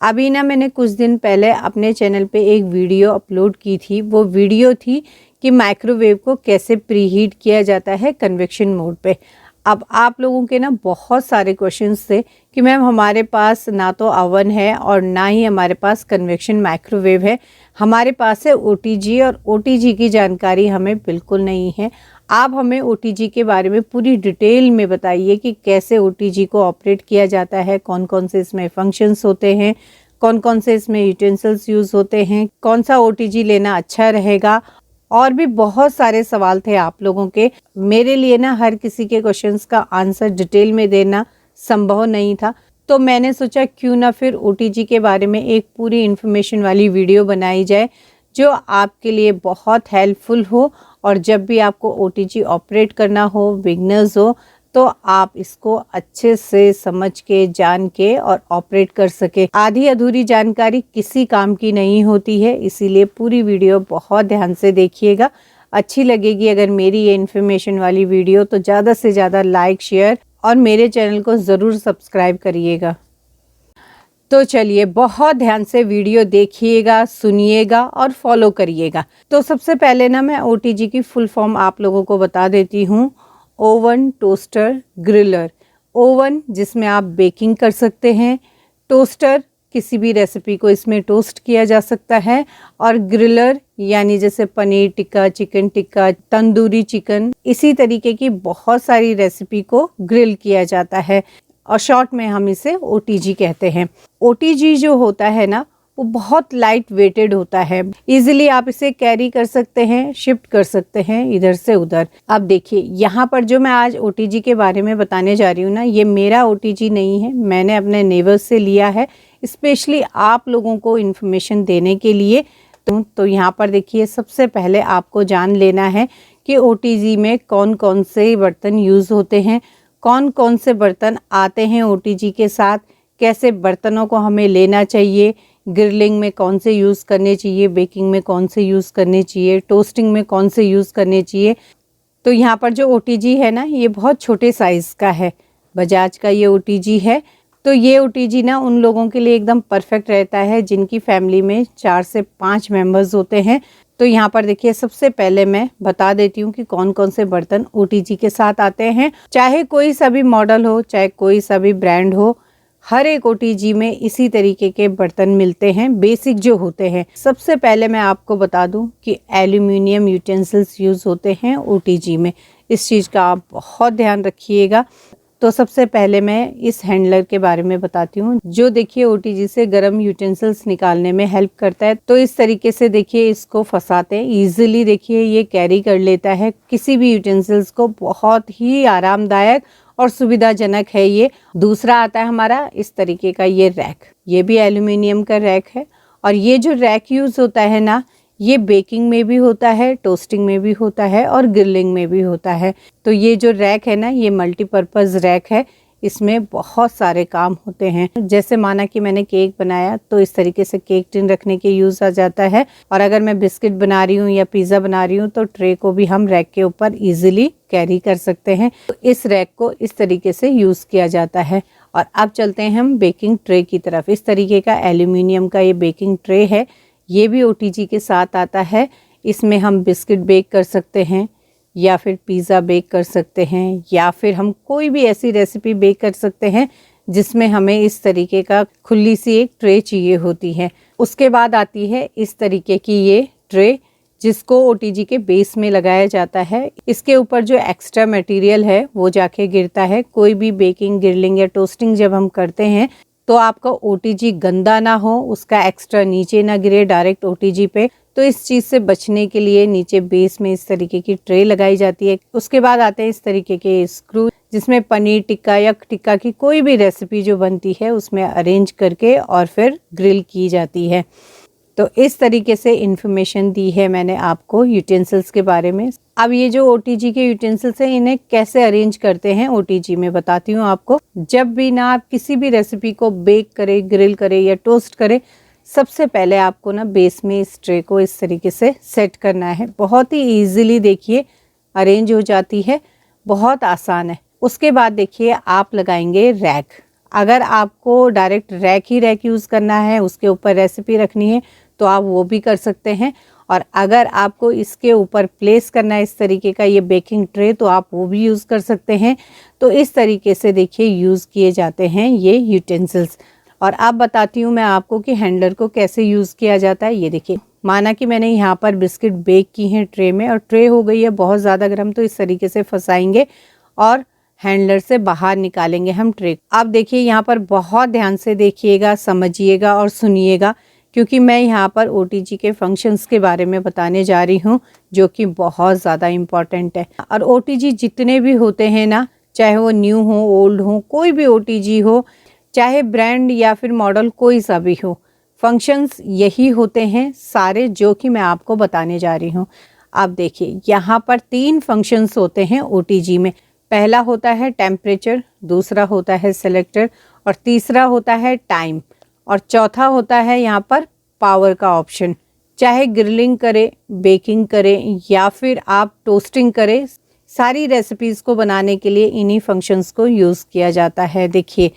अभी ना मैंने कुछ दिन पहले अपने चैनल पे एक वीडियो अपलोड की थी। वो वीडियो थी कि माइक्रोवेव को कैसे प्रीहीट किया जाता है कन्वेक्शन मोड पे। अब आप लोगों के ना बहुत सारे क्वेश्चंस थे कि मैम हमारे पास ना तो ओवन है और ना ही हमारे पास कन्वेक्शन माइक्रोवेव है, हमारे पास है ओटीजी और ओटीजी की जानकारी हमें बिल्कुल नहीं है। आप हमें ओटीजी के बारे में पूरी डिटेल में बताइए कि कैसे ओटीजी को ऑपरेट किया जाता है, कौन कौन से इसमें फंक्शंस होते हैं, कौन कौन से इसमें यूटेंसिल्स यूज़ होते हैं, कौन सा ओटीजी लेना अच्छा रहेगा। और भी बहुत सारे सवाल थे आप लोगों के। मेरे लिए ना हर किसी के क्वेश्चंस का आंसर डिटेल में देना संभव नहीं था, तो मैंने सोचा क्यों ना फिर ओटीजी के बारे में एक पूरी इन्फॉर्मेशन वाली वीडियो बनाई जाए जो आपके लिए बहुत हेल्पफुल हो। और जब भी आपको ओटीजी ऑपरेट करना हो, बिगनर्स हो, तो आप इसको अच्छे से समझ के, जान के और ऑपरेट कर सके। आधी अधूरी जानकारी किसी काम की नहीं होती है, इसीलिए पूरी वीडियो बहुत ध्यान से देखिएगा। अच्छी लगेगी अगर मेरी ये इन्फॉर्मेशन वाली वीडियो तो ज़्यादा से ज़्यादा लाइक, शेयर और मेरे चैनल को ज़रूर सब्सक्राइब करिएगा। तो चलिए बहुत ध्यान से वीडियो देखिएगा, सुनिएगा और फॉलो करिएगा। तो सबसे पहले ना मैं ओटीजी की फुल फॉर्म आप लोगों को बता देती हूँ। Oven, toaster, griller. ओवन जिसमें आप बेकिंग कर सकते हैं, टोस्टर किसी भी रेसिपी को इसमें टोस्ट किया जा सकता है, और ग्रिलर यानी जैसे पनीर टिक्का, चिकन टिक्का, तंदूरी चिकन, इसी तरीके की बहुत सारी रेसिपी को ग्रिल किया जाता है और शॉर्ट में हम इसे ओटीजी कहते हैं। ओटीजी जो होता है ना वो बहुत लाइट वेटेड होता है, इजीली आप इसे कैरी कर सकते हैं, शिफ्ट कर सकते हैं इधर से उधर। अब देखिए यहाँ पर जो मैं आज ओटीजी के बारे में बताने जा रही हूँ ना, ये मेरा ओटीजी नहीं है, मैंने अपने नेबर्स से लिया है स्पेशली आप लोगों को इन्फॉर्मेशन देने के लिए। तो यहाँ पर देखिए सबसे पहले आपको जान लेना है कि ओटीजी में कौन कौन से बर्तन यूज़ होते हैं, कौन कौन से बर्तन आते हैं ओटीजी के साथ, कैसे बर्तनों को हमें लेना चाहिए, ग्रिलिंग में कौन से यूज़ करने चाहिए, बेकिंग में कौन से यूज़ करने चाहिए, टोस्टिंग में कौन से यूज़ करने चाहिए। तो यहाँ पर जो ओटीजी है ना ये बहुत छोटे साइज़ का है, बजाज का ये ओटीजी है। तो ये ओटीजी ना उन लोगों के लिए एकदम परफेक्ट रहता है जिनकी फैमिली में 4 से 5 मेंबर्स होते हैं। तो यहाँ पर देखिए सबसे पहले मैं बता देती हूँ कि कौन कौन से बर्तन ओटीजी के साथ आते हैं। चाहे कोई सा भी मॉडल हो, चाहे कोई सा भी ब्रांड हो, हर एक ओटीजी में इसी तरीके के बर्तन मिलते हैं, बेसिक जो होते हैं। सबसे पहले मैं आपको बता दूं कि एल्यूमिनियम यूटेंसिल्स यूज़ होते हैं ओटीजी में, इस चीज़ का आप बहुत ध्यान रखिएगा। तो सबसे पहले मैं इस हैंडलर के बारे में बताती हूँ जो देखिए ओटीजी से गर्म यूटेंसिल्स निकालने में हेल्प करता है। तो इस तरीके से देखिए इसको फंसाते हैं, ईजिली देखिए ये कैरी कर लेता है किसी भी यूटेंसिल्स को, बहुत ही आरामदायक और सुविधाजनक है ये। दूसरा आता है हमारा इस तरीके का ये रैक, ये भी एल्यूमिनियम का रैक है। और ये जो रैक यूज़ होता है ना ये बेकिंग में भी होता है, टोस्टिंग में भी होता है और ग्रिलिंग में भी होता है। तो ये जो रैक है ना ये मल्टीपर्पज़ रैक है, इसमें बहुत सारे काम होते हैं। जैसे माना कि मैंने केक बनाया तो इस तरीके से केक टिन रखने के यूज़ आ जाता है, और अगर मैं बिस्किट बना रही हूँ या पिज़्ज़ा बना रही हूँ तो ट्रे को भी हम रैक के ऊपर ईजिली कैरी कर सकते हैं। तो इस रैक को इस तरीके से यूज़ किया जाता है। और अब चलते हैं हम बेकिंग ट्रे की तरफ। इस तरीके का एल्यूमिनियम का ये बेकिंग ट्रे है, ये भी ओटीजी के साथ आता है। इसमें हम बिस्किट बेक कर सकते हैं या फिर पिज़्ज़ा बेक कर सकते हैं, या फिर हम कोई भी ऐसी रेसिपी बेक कर सकते हैं जिसमें हमें इस तरीके का खुली सी एक ट्रे चाहिए होती है। उसके बाद आती है इस तरीके की ये ट्रे जिसको ओटीजी के बेस में लगाया जाता है। इसके ऊपर जो एक्स्ट्रा मटेरियल है वो जाके गिरता है। कोई भी बेकिंग, ग्रिलिंग या टोस्टिंग जब हम करते हैं तो आपका ओटीजी गंदा ना हो, उसका एक्स्ट्रा नीचे ना गिरे डायरेक्ट ओटीजी पे। तो इस चीज़ से बचने के लिए नीचे बेस में इस तरीके की ट्रे लगाई जाती है। उसके बाद आते हैं इस तरीके के स्क्रू जिसमें पनीर टिक्का या टिक्का की कोई भी रेसिपी जो बनती है उसमें अरेंज करके और फिर ग्रिल की जाती है। तो इस तरीके से इन्फॉर्मेशन दी है मैंने आपको यूटेंसिल्स के बारे में। अब ये जो ओटीजी के यूटेंसिल्स हैं इन्हें कैसे अरेंज करते हैं ओटीजी में बताती हूँ आपको। जब भी ना आप किसी भी रेसिपी को बेक करें, ग्रिल करें या टोस्ट करें, सबसे पहले आपको ना बेस में इस ट्रे को इस तरीके से सेट करना है। बहुत ही ईजिली देखिए अरेंज हो जाती है, बहुत आसान है। उसके बाद देखिए आप लगाएंगे रैक। अगर आपको डायरेक्ट रैक यूज़ करना है, उसके ऊपर रेसिपी रखनी है, तो आप वो भी कर सकते हैं। और अगर आपको इसके ऊपर प्लेस करना है इस तरीके का ये बेकिंग ट्रे, तो आप वो भी यूज़ कर सकते हैं। तो इस तरीके से देखिए यूज़ किए जाते हैं ये यूटेंसिल्स। और अब बताती हूँ मैं आपको कि हैंडलर को कैसे यूज़ किया जाता है। ये देखिए, माना कि मैंने यहाँ पर बिस्किट बेक की हैं ट्रे में, और ट्रे हो गई है बहुत ज़्यादा गर्म, तो इस तरीके से फंसाएंगे और हैंडलर से बाहर निकालेंगे हम ट्रे। अब देखिए यहाँ पर बहुत ध्यान से देखिएगा, समझिएगा और सुनिएगा, क्योंकि मैं यहाँ पर OTG के फंक्शंस के बारे में बताने जा रही हूँ, जो कि बहुत ज़्यादा इम्पॉर्टेंट है। और OTG जितने भी होते हैं ना, चाहे वो न्यू हो, ओल्ड हो, कोई भी OTG हो, चाहे ब्रांड या फिर मॉडल कोई सा भी हो, फंक्शंस यही होते हैं सारे जो कि मैं आपको बताने जा रही हूँ। अब देखिए यहाँ पर 3 फंक्शंस होते हैं OTG में। पहला होता है टेम्परेचर, दूसरा होता है सेलेक्टर, और तीसरा होता है टाइम, और चौथा होता है यहाँ पर पावर का ऑप्शन। चाहे ग्रिलिंग करे, बेकिंग करे या फिर आप टोस्टिंग करे, सारी रेसिपीज़ को बनाने के लिए इन्हीं फंक्शंस को यूज़ किया जाता है। देखिए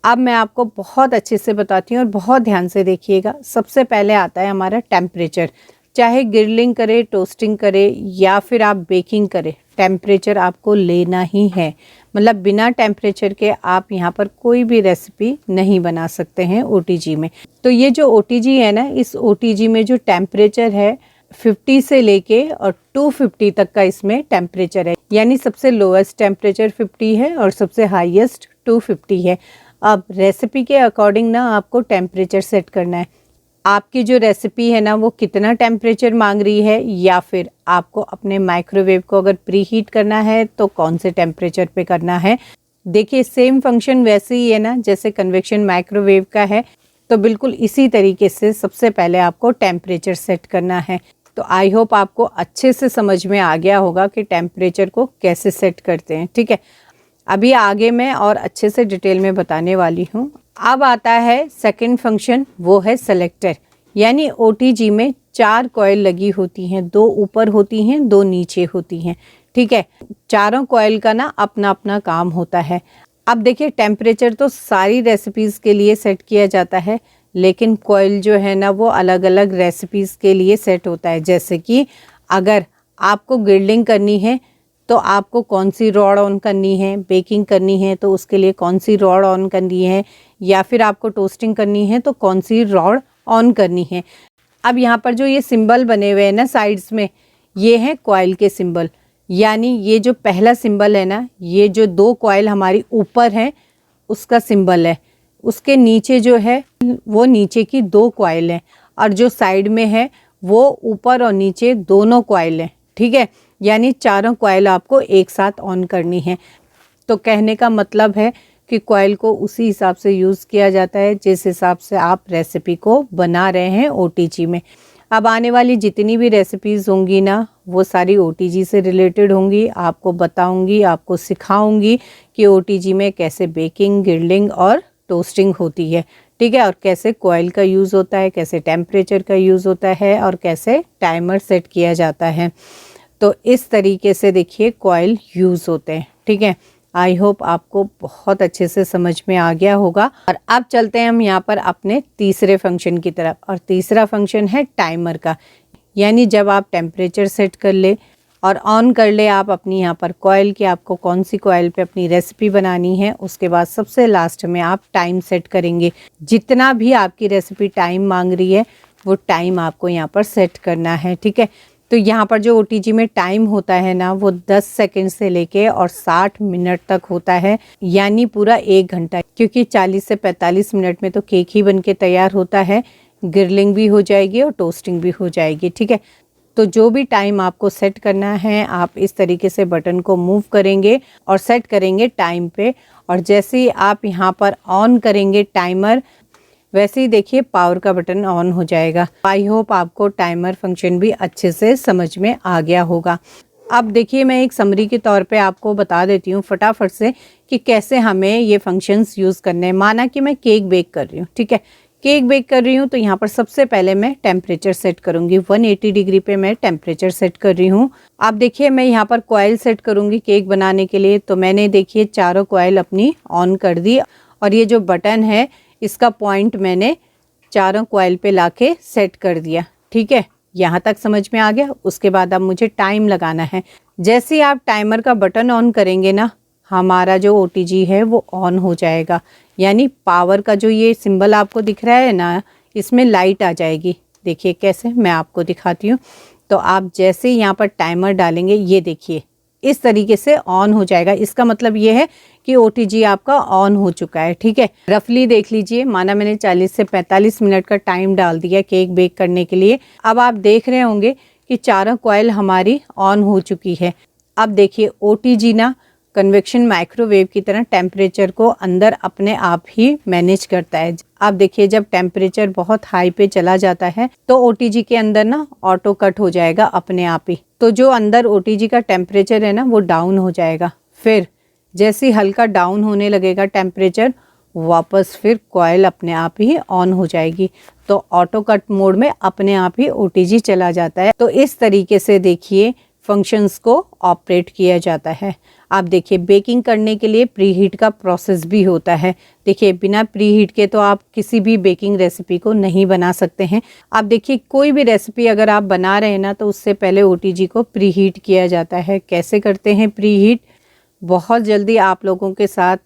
अब मैं आपको बहुत अच्छे से बताती हूँ और बहुत ध्यान से देखिएगा। सबसे पहले आता है हमारा टेम्परेचर। चाहे ग्रिलिंग करे, टोस्टिंग करे या फिर आप बेकिंग करे, टेम्परेचर आपको लेना ही है। मतलब बिना टेम्परेचर के आप यहाँ पर कोई भी रेसिपी नहीं बना सकते हैं OTG में। तो ये जो OTG है ना, इस OTG में जो टेम्परेचर है 50 से लेके और 250 तक का इसमें टेम्परेचर है। यानी सबसे लोएस्ट टेम्परेचर 50 है और सबसे हाईएस्ट 250 है। अब रेसिपी के अकॉर्डिंग ना आपको टेम्परेचर सेट करना है। आपकी जो रेसिपी है ना वो कितना टेम्परेचर मांग रही है, या फिर आपको अपने माइक्रोवेव को अगर प्री हीट करना है तो कौन से टेम्परेचर पे करना है। देखिए सेम फंक्शन वैसे ही है ना जैसे कन्वेक्शन माइक्रोवेव का है, तो बिल्कुल इसी तरीके से सबसे पहले आपको टेम्परेचर सेट करना है। तो आई होप आपको अच्छे से समझ में आ गया होगा कि टेम्परेचर को कैसे सेट करते हैं। ठीक है, अभी आगे मैं और अच्छे से डिटेल में बताने वाली हूँ। अब आता है सेकंड फंक्शन, वो है सेलेक्टर। यानी OTG में 4 कॉइल लगी होती हैं, 2 ऊपर होती हैं, 2 नीचे होती हैं। ठीक है, चारों कॉइल का ना अपना अपना काम होता है। अब देखिए टेम्परेचर तो सारी रेसिपीज़ के लिए सेट किया जाता है, लेकिन कॉइल जो है ना वो अलग अलग रेसिपीज़ के लिए सेट होता है। जैसे कि अगर आपको ग्रिल्डिंग करनी है तो आपको कौन सी रॉड ऑन करनी है, बेकिंग करनी है तो उसके लिए कौन सी रॉड ऑन करनी है, या फिर आपको टोस्टिंग करनी है तो कौन सी रॉड ऑन करनी है। अब यहाँ पर जो ये सिंबल बने हुए हैं ना साइड्स में, ये हैं कॉइल के सिंबल। यानी ये जो पहला सिंबल है ना, ये जो 2 कॉइल हमारी ऊपर हैं उसका सिंबल है। उसके नीचे जो है वो नीचे की 2 कॉइल हैं, और जो साइड में है वो ऊपर और नीचे दोनों कॉइल हैं। ठीक है, यानी चारों कॉइल आपको एक साथ ऑन करनी है। तो कहने का मतलब है कि कॉइल को उसी हिसाब से यूज़ किया जाता है जिस हिसाब से आप रेसिपी को बना रहे हैं OTG में। अब आने वाली जितनी भी रेसिपीज़ होंगी ना वो सारी OTG से रिलेटेड होंगी। आपको बताऊंगी, आपको सिखाऊंगी कि OTG में कैसे बेकिंग, ग्रिल्डिंग और टोस्टिंग होती है। ठीक है, और कैसे कॉइल का यूज़ होता है, कैसे टेम्परेचर का यूज़ होता है और कैसे टाइमर सेट किया जाता है। तो इस तरीके से देखिए कॉइल यूज़ होते हैं। ठीक है, आई होप आपको बहुत अच्छे से समझ में आ गया होगा। और अब चलते हैं हम यहाँ पर अपने तीसरे फंक्शन की तरफ, और तीसरा फंक्शन है टाइमर का। यानी जब आप टेम्परेचर सेट कर ले और ऑन कर ले आप अपनी यहाँ पर कॉइल कि आपको कौन सी कॉइल पे अपनी रेसिपी बनानी है, उसके बाद सबसे लास्ट में आप टाइम सेट करेंगे। जितना भी आपकी रेसिपी टाइम मांग रही है वो टाइम आपको यहाँ पर सेट करना है। ठीक है, तो यहाँ पर जो OTG में टाइम होता है ना वो 10 सेकंड से लेके और 60 मिनट तक होता है, यानी पूरा 1 घंटा। क्योंकि 40 से 45 मिनट में तो केक ही बन के तैयार होता है, ग्रिलिंग भी हो जाएगी और टोस्टिंग भी हो जाएगी। ठीक है, तो जो भी टाइम आपको सेट करना है आप इस तरीके से बटन को मूव करेंगे और सेट करेंगे टाइम पे, और जैसे ही आप यहाँ पर ऑन करेंगे टाइमर, वैसे ही देखिए पावर का बटन ऑन हो जाएगा। आई होप आपको टाइमर फंक्शन भी अच्छे से समझ में आ गया होगा। अब देखिए मैं एक समरी के तौर पे आपको बता देती हूँ फटाफट से कि कैसे हमें ये फंक्शंस यूज़ करने हैं। माना कि मैं केक बेक कर रही हूँ, ठीक है, केक बेक कर रही हूँ तो यहाँ पर सबसे पहले मैं टेम्परेचर सेट करूँगी। 180 डिग्री पे मैं टेम्परेचर सेट कर रही हूँ। अब देखिए मैं यहाँ पर कॉइल सेट करूँगी केक बनाने के लिए, तो मैंने देखिए चारों कॉइल अपनी ऑन कर दी और ये जो बटन है इसका पॉइंट मैंने चारों कॉइल पे लाके सेट कर दिया। ठीक है, यहाँ तक समझ में आ गया। उसके बाद अब मुझे टाइम लगाना है। जैसे ही आप टाइमर का बटन ऑन करेंगे ना, हमारा जो OTG है वो ऑन हो जाएगा। यानी पावर का जो ये सिंबल आपको दिख रहा है ना, इसमें लाइट आ जाएगी। देखिए कैसे, मैं आपको दिखाती हूँ। तो आप जैसे ही यहाँ पर टाइमर डालेंगे, ये देखिए इस तरीके से ऑन हो जाएगा। इसका मतलब ये है कि OTG आपका ऑन हो चुका है। ठीक है, रफली देख लीजिए, माना मैंने 40 से 45 मिनट का टाइम डाल दिया केक बेक करने के लिए। अब आप देख रहे होंगे कि चारों कॉइल हमारी ऑन हो चुकी है। अब देखिए OTG ना कन्वेक्शन माइक्रोवेव की तरह टेम्परेचर को अंदर अपने आप ही मैनेज करता है। आप देखिए जब टेम्परेचर बहुत हाई पे चला जाता है तो OTG के अंदर ना ऑटो कट हो जाएगा अपने आप ही। तो जो अंदर OTG का टेम्परेचर है ना वो डाउन हो जाएगा। फिर जैसे हल्का डाउन होने लगेगा टेम्परेचर, वापस फिर कॉइल अपने आप ही ऑन हो जाएगी। तो ऑटो कट मोड में अपने आप ही OTG चला जाता है। तो इस तरीके से देखिए फंक्शंस को ऑपरेट किया जाता है। आप देखिए बेकिंग करने के लिए प्रीहीट का प्रोसेस भी होता है। देखिए बिना प्रीहीट के तो आप किसी भी बेकिंग रेसिपी को नहीं बना सकते हैं। आप देखिए कोई भी रेसिपी अगर आप बना रहे हैं ना, तो उससे पहले OTG को प्रीहीट किया जाता है। कैसे करते हैं प्रीहीट, बहुत जल्दी आप लोगों के साथ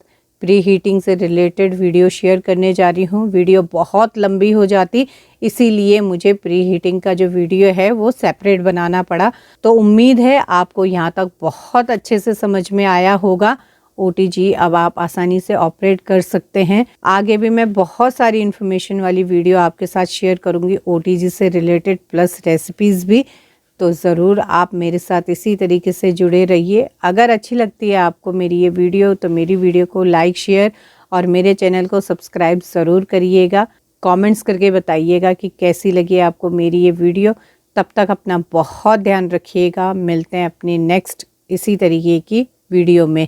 प्री हीटिंग से रिलेटेड वीडियो शेयर करने जा रही हूँ। वीडियो बहुत लंबी हो जाती, इसीलिए मुझे प्री हीटिंग का जो वीडियो है वो सेपरेट बनाना पड़ा। तो उम्मीद है आपको यहाँ तक बहुत अच्छे से समझ में आया होगा। OTG अब आप आसानी से ऑपरेट कर सकते हैं। आगे भी मैं बहुत सारी इन्फॉर्मेशन वाली वीडियो आपके साथ शेयर करूँगी OTG से रिलेटेड, प्लस रेसिपीज़ भी। तो ज़रूर आप मेरे साथ इसी तरीके से जुड़े रहिए। अगर अच्छी लगती है आपको मेरी ये वीडियो तो मेरी वीडियो को लाइक, शेयर और मेरे चैनल को सब्सक्राइब ज़रूर करिएगा। कमेंट्स करके बताइएगा कि कैसी लगी आपको मेरी ये वीडियो। तब तक अपना बहुत ध्यान रखिएगा। मिलते हैं अपनी नेक्स्ट इसी तरीके की वीडियो में।